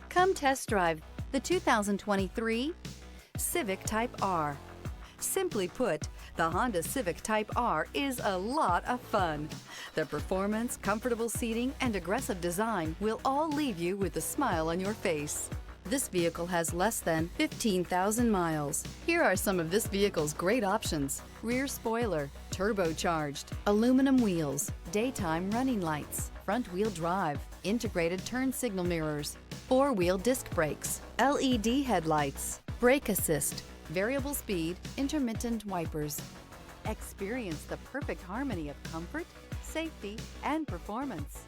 Come test drive the 2023 Civic Type R. Simply put, the Honda Civic Type R is a lot of fun. The performance, comfortable seating, and aggressive design will all leave you with a smile on your face. This vehicle has less than 15,000 miles. Here are some of this vehicle's great options: rear spoiler, turbocharged, aluminum wheels, daytime running lights, front-wheel drive, integrated turn signal mirrors, four-wheel disc brakes, LED headlights, brake assist, variable speed, intermittent wipers. Experience the perfect harmony of comfort, safety, and performance.